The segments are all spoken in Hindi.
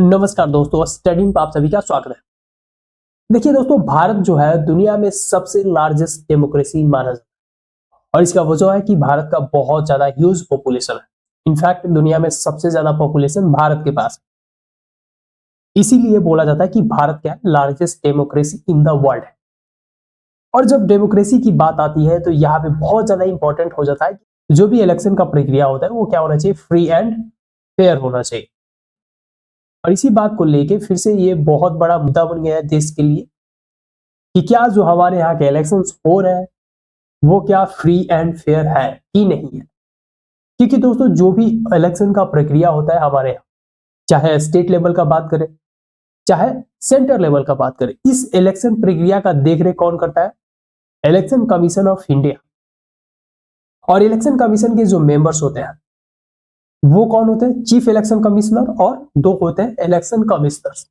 नमस्कार दोस्तों, स्टडी में आप सभी का स्वागत है। देखिए दोस्तों, भारत जो है दुनिया में सबसे लार्जेस्ट डेमोक्रेसी माना जाता है और इसका वजह है कि भारत का बहुत ज्यादा ह्यूज पॉपुलेशन है। इनफैक्ट दुनिया में सबसे ज्यादा पॉपुलेशन भारत के पास है। इसीलिए बोला जाता है कि भारत क्या है, largest democracy in the world है। और जब डेमोक्रेसी की बात आती है तो यहाँ पे बहुत ज्यादा इंपॉर्टेंट हो जाता है कि जो भी इलेक्शन का प्रक्रिया होता है वो क्या होना चाहिए, फ्री एंड फेयर होना चाहिए। और इसी बात को लेके फिर से ये बहुत बड़ा मुद्दा बन गया है देश के लिए कि क्या जो हमारे यहाँ के इलेक्शंस हो रहे हैं वो क्या फ्री एंड फेयर है कि नहीं है। क्योंकि दोस्तों जो भी इलेक्शन का प्रक्रिया होता है हमारे यहाँ, चाहे स्टेट लेवल का बात करें चाहे सेंटर लेवल का बात करें, इस इलेक्शन प्रक्रिया का देखरेख कौन करता है? Election commission of India. और इलेक्शन कमीशन के जो मेंबर्स होते हैं वो कौन होते हैं? चीफ इलेक्शन कमिश्नर और दो होते हैं इलेक्शन कमिश्नर्स।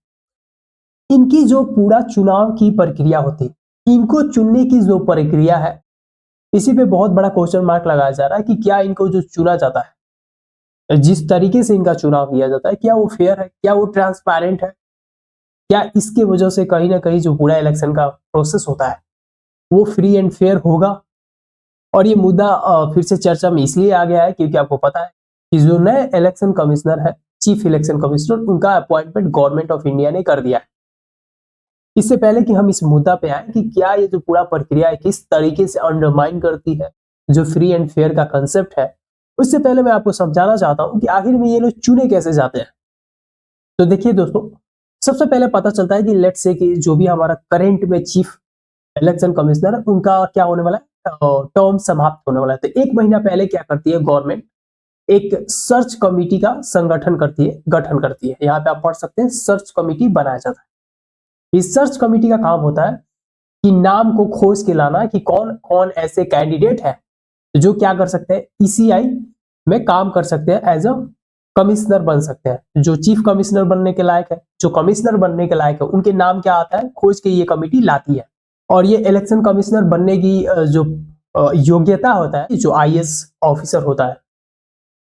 इनकी जो पूरा चुनाव की प्रक्रिया होती है, इनको चुनने की जो प्रक्रिया है, इसी पे बहुत बड़ा क्वेश्चन मार्क लगाया जा रहा है कि क्या इनको जो चुना जाता है, जिस तरीके से इनका चुनाव किया जाता है, क्या वो फेयर है, क्या वो ट्रांसपेरेंट है, क्या इसके वजह से कहीं ना कहीं जो पूरा इलेक्शन का प्रोसेस होता है वो फ्री एंड फेयर होगा। और ये मुद्दा फिर से चर्चा में इसलिए आ गया है क्योंकि आपको पता है कि जो नए इलेक्शन कमिश्नर है, चीफ इलेक्शन कमिश्नर, उनका अपॉइंटमेंट गवर्नमेंट ऑफ इंडिया ने कर दिया है। इससे पहले कि हम इस मुद्दा पे आए कि क्या ये जो पूरा प्रक्रिया है किस तरीके से अंडरमाइन करती है जो फ्री एंड फेयर का कंसेप्ट है, उससे पहले मैं आपको समझाना चाहता हूं कि आखिर में ये लोग चुने कैसे जाते हैं। तो देखिए दोस्तों, सबसे पहले पता चलता है कि लेट से कि जो भी हमारा करंट में चीफ इलेक्शन कमिश्नर है उनका क्या होने वाला है, टर्म समाप्त होने वाला है। तो एक महीना पहले क्या करती है गवर्नमेंट, एक सर्च कमेटी का गठन करती है। यहाँ पे आप पढ़ सकते हैं सर्च कमेटी बनाया जाता है। इस सर्च कमेटी का काम होता है कि नाम को खोज के लाना कि कौन कौन ऐसे कैंडिडेट है जो क्या कर सकते हैं, ईसीआई में काम कर सकते हैं, एज अ कमिश्नर बन सकते हैं। जो चीफ कमिश्नर बनने के लायक है, जो कमिश्नर बनने के लायक है, उनके नाम क्या आता है, खोज के ये कमेटी लाती है। और ये इलेक्शन कमिश्नर बनने की जो योग्यता होता है, जो आईएएस ऑफिसर होता है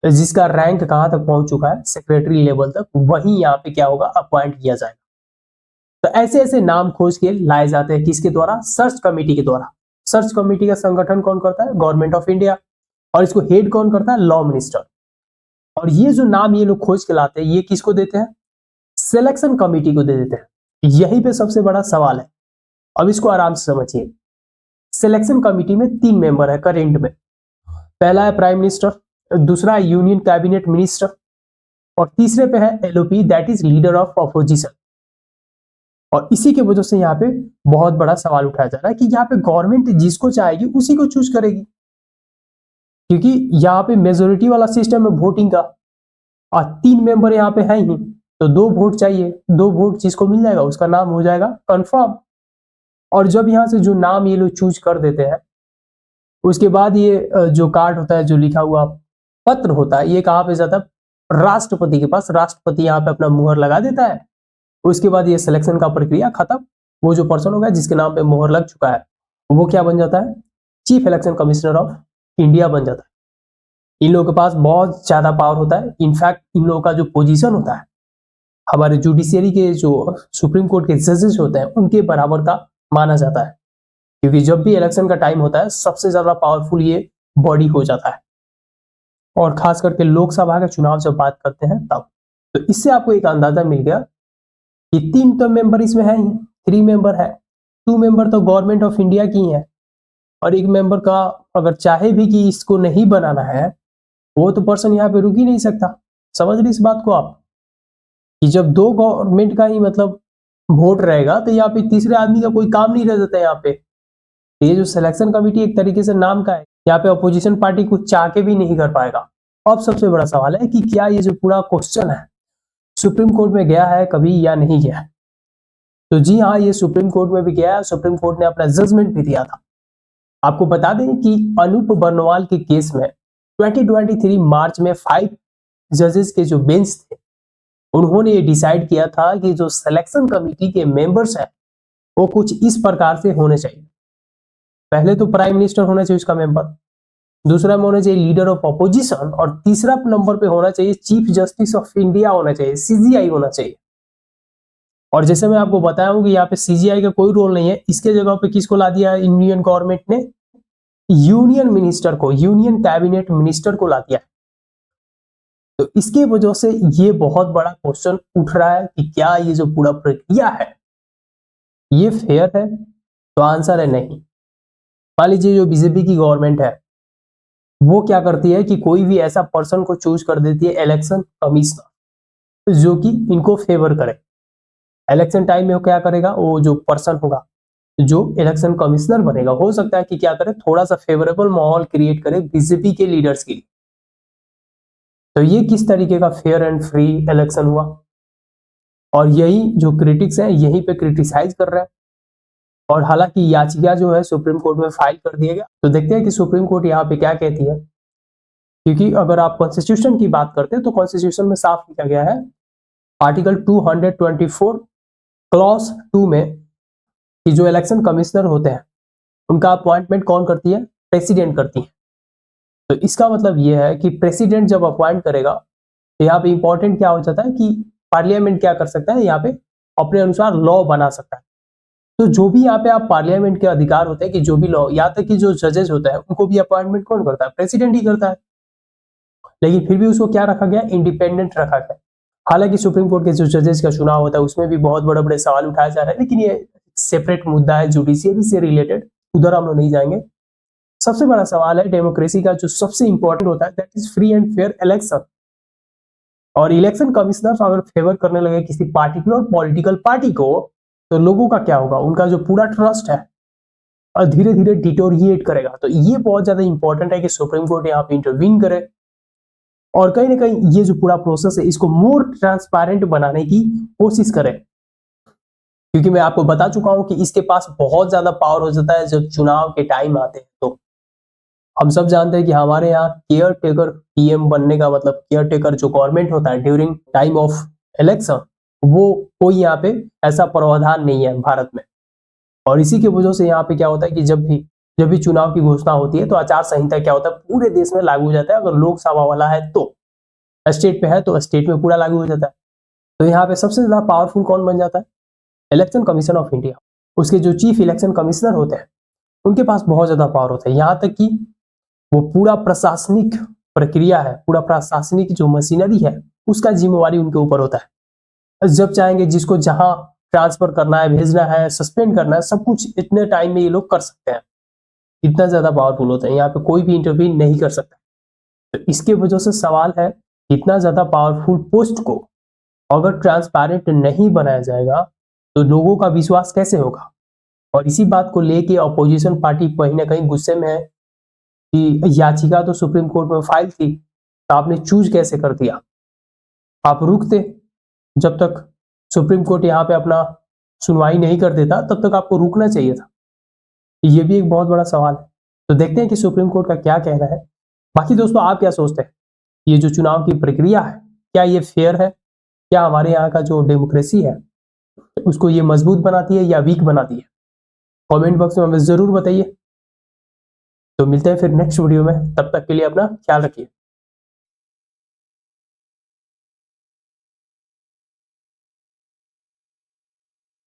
जिसका रैंक कहां तक पहुंच चुका है, सेक्रेटरी लेवल तक, वही यहाँ पे क्या होगा, अपॉइंट किया जाएगा। तो ऐसे ऐसे नाम खोज के लाए जाते हैं, किसके द्वारा? सर्च कमेटी के द्वारा। सर्च कमेटी का संगठन कौन करता है? Government of India. और इसको हेड कौन करता है? Law minister. और ये जो नाम ये लोग खोज के लाते हैं, ये किसको देते हैं? सिलेक्शन कमेटी को दे देते हैं। यहीं पे सबसे बड़ा सवाल है, अब इसको आराम से समझिए। सिलेक्शन कमेटी में 3 मेंबर है करेंट में। पहला है प्राइम मिनिस्टर, दूसरा है यूनियन कैबिनेट मिनिस्टर, और तीसरे पे है LOP, that is leader of opposition. और इसी की वजह से यहाँ पे बहुत बड़ा सवाल उठाया जा रहा है कि यहाँ पे गवर्नमेंट जिसको चाहेगी उसी को चूज करेगी, क्योंकि यहाँ पे मेजोरिटी वाला सिस्टम है वोटिंग का, और 3 मेंबर यहाँ पे है ही, तो 2 वोट चाहिए। 2 वोट जिसको मिल जाएगा उसका नाम हो जाएगा कंफर्म। और जब यहाँ से जो नाम ये लोग चूज कर देते हैं, उसके बाद ये जो कार्ड होता है, जो लिखा हुआ पत्र होता है, ये कहाँ पे जाता है? राष्ट्रपति के पास। राष्ट्रपति यहाँ पे अपना मुहर लगा देता है। उसके बाद ये सिलेक्शन का प्रक्रिया खत्म। वो जो पर्सन होगा जिसके नाम पे मोहर लग चुका है, वो क्या बन जाता है? Chief election commissioner of India बन जाता है। इन लोगों के पास बहुत ज्यादा पावर होता है। इनफैक्ट इन लोगों का जो पोजीशन होता है, हमारे जुडिशियरी के जो सुप्रीम कोर्ट के जजेस होते हैं, उनके बराबर का माना जाता है। क्योंकि जब भी इलेक्शन का टाइम होता है, सबसे ज्यादा पावरफुल ये बॉडी हो जाता है। और खास करके लोकसभा का चुनाव जब बात करते हैं तब, तो इससे आपको एक अंदाजा मिल गया कि 3 तो मेंबर इसमें है ही, 3 मेंबर है। 2 मेंबर तो गवर्नमेंट ऑफ इंडिया की है, और 1 मेंबर का अगर चाहे भी कि इसको नहीं बनाना है, वो तो पर्सन यहाँ पे रुक ही नहीं सकता। समझ रहे इस बात को आप, कि जब 2 गवर्नमेंट का ही मतलब वोट रहेगा, तो यहाँ पे तीसरे आदमी का कोई काम नहीं रह जाता है यहाँ पे। ये जो सिलेक्शन कमेटी एक तरीके से नाम का है, यहाँ पे अपोजिशन पार्टी कुछ चाह के भी नहीं कर पाएगा। अब सबसे बड़ा सवाल है कि क्या ये जो पूरा क्वेश्चन है सुप्रीम कोर्ट में गया है कभी या नहीं गया है? तो जी हाँ, ये सुप्रीम कोर्ट में भी गया है। सुप्रीम कोर्ट ने अपना जजमेंट भी दिया था। आपको बता दें कि अनूप बर्नवाल के केस में 2023 मार्च में 5 जजेस के जो बेंच थे, उन्होंने ये डिसाइड किया था कि जो सिलेक्शन कमेटी के मेंबर्स हैं वो कुछ इस प्रकार से होने चाहिए। पहले तो प्राइम मिनिस्टर होना चाहिए उसका मेंबर, दूसरा में होना चाहिए लीडर ऑफ अपोजिशन, और तीसरा नंबर पे होना चाहिए चीफ जस्टिस ऑफ इंडिया होना चाहिए, सीजीआई होना चाहिए। और जैसे मैं आपको बताया हूं कि यहाँ पे सीजीआई का कोई रोल नहीं है, इसके जगह पे किसको ला दिया है इंडियन गवर्नमेंट ने, यूनियन मिनिस्टर को, यूनियन कैबिनेट मिनिस्टर को ला दिया। तो इसकी वजह से ये बहुत बड़ा क्वेश्चन उठ रहा है कि क्या ये जो पूरा प्रक्रिया है ये फेयर है? तो आंसर है नहीं। मान लीजिए जो बीजेपी की गवर्नमेंट है वो क्या करती है कि कोई भी ऐसा पर्सन को चूज कर देती है इलेक्शन कमिश्नर जो कि इनको फेवर करे। इलेक्शन टाइम में वो क्या करेगा, वो जो पर्सन होगा जो इलेक्शन कमिश्नर बनेगा, हो सकता है कि क्या करे, थोड़ा सा फेवरेबल माहौल क्रिएट करे बीजेपी के लीडर्स के लिए। तो ये किस तरीके का फेयर एंड फ्री इलेक्शन हुआ? और यही जो क्रिटिक्स हैं यहीं पे क्रिटिसाइज कर रहे हैं। और हालांकि याचिका जो है सुप्रीम कोर्ट में फाइल कर दिया गया। तो देखते हैं कि सुप्रीम कोर्ट यहाँ पे क्या कहती है, क्योंकि अगर आप कॉन्स्टिट्यूशन की बात करते हैं तो कॉन्स्टिट्यूशन में साफ लिखा गया है आर्टिकल 224 क्लॉज 2 में कि जो इलेक्शन कमिश्नर होते हैं उनका अपॉइंटमेंट कौन करती है? प्रेसिडेंट करती है। तो इसका मतलब यह है कि प्रेसिडेंट जब अपॉइंट करेगा तो यहाँ पे इंपॉर्टेंट क्या हो जाता है कि पार्लियामेंट क्या कर सकता है, यहाँ पे अपने अनुसार लॉ बना सकता है। तो जो भी यहाँ पे आप पार्लियामेंट के अधिकार होते हैं कि जो भी लॉ, यहाँ तक कि जो जजेस होते हैं उनको भी अपॉइंटमेंट कौन करता है? प्रेसिडेंट ही करता है। लेकिन फिर भी उसको क्या रखा गया? इंडिपेंडेंट रखा गया। हालांकि सुप्रीम कोर्ट के जो जजेस का चुनाव होता है उसमें भी बहुत बड़े बड़े सवाल उठाए जा रहे हैं, लेकिन ये सेपरेट मुद्दा है जुडिशियरी से रिलेटेड, उधर हम लोग नहीं जाएंगे। सबसे बड़ा सवाल है डेमोक्रेसी का जो सबसे इंपॉर्टेंट होता है, that is free and fair election. और इलेक्शन कमिश्नर अगर फेवर करने लगे किसी पार्टिकुलर पॉलिटिकल पार्टी को तो लोगों का क्या होगा? उनका जो पूरा ट्रस्ट है और धीरे धीरे डिटोरिएट करेगा। तो ये बहुत ज्यादा इंपॉर्टेंट है कि सुप्रीम कोर्ट यहाँ पे इंटरवीन करे और कहीं ना कहीं ये जो पूरा प्रोसेस है इसको मोर ट्रांसपेरेंट बनाने की कोशिश करे। क्योंकि मैं आपको बता चुका हूं कि इसके पास बहुत ज्यादा पावर हो जाता है जब चुनाव के टाइम आते हैं। तो हम सब जानते हैं कि हमारे यहाँ केयर टेकर पीएम बनने का मतलब, केयर टेकर जो गवर्नमेंट होता है ड्यूरिंग टाइम ऑफ इलेक्शन, वो कोई यहाँ पे ऐसा प्रावधान नहीं है भारत में। और इसी की वजह से यहाँ पे क्या होता है कि जब भी चुनाव की घोषणा होती है तो आचार संहिता क्या होता है पूरे देश में लागू हो जाता है। अगर लोकसभा वाला है तो, स्टेट पे है तो स्टेट में पूरा लागू हो जाता है। तो यहाँ पे सबसे ज्यादा पावरफुल कौन बन जाता है? Election commission of India. उसके जो चीफ इलेक्शन कमिश्नर होते हैं उनके पास बहुत ज्यादा पावर होता है, यहाँ तक कि वो पूरा प्रशासनिक प्रक्रिया है, पूरा प्रशासनिक जो मशीनरी है उसका जिम्मेवारी उनके ऊपर होता है। जब चाहेंगे जिसको जहां ट्रांसफर करना है, भेजना है, सस्पेंड करना है, सब कुछ इतने टाइम में ये लोग कर सकते हैं। इतना ज्यादा पावरफुल होता है, यहाँ पे कोई भी इंटरवीन नहीं कर सकता। तो इसके वजह से सवाल है, इतना ज्यादा पावरफुल पोस्ट को अगर ट्रांसपेरेंट नहीं बनाया जाएगा तो लोगों का विश्वास कैसे होगा? और इसी बात को लेके अपोजिशन पार्टी कहीं ना कहीं गुस्से में है कि याचिका तो सुप्रीम कोर्ट में फाइल थी, तो आपने चूज कैसे कर दिया? आप रुकते जब तक सुप्रीम कोर्ट यहाँ पे अपना सुनवाई नहीं कर देता, तब तक आपको रुकना चाहिए था। ये भी एक बहुत बड़ा सवाल है। तो देखते हैं कि सुप्रीम कोर्ट का क्या कहना है। बाकी दोस्तों आप क्या सोचते हैं, ये जो चुनाव की प्रक्रिया है क्या ये फेयर है? क्या हमारे यहाँ का जो डेमोक्रेसी है उसको ये मजबूत बनाती है या वीक बनाती है? कमेंट बॉक्स में हमें जरूर बताइए। तो मिलते हैं फिर नेक्स्ट वीडियो में, तब तक के लिए अपना ख्याल रखिए।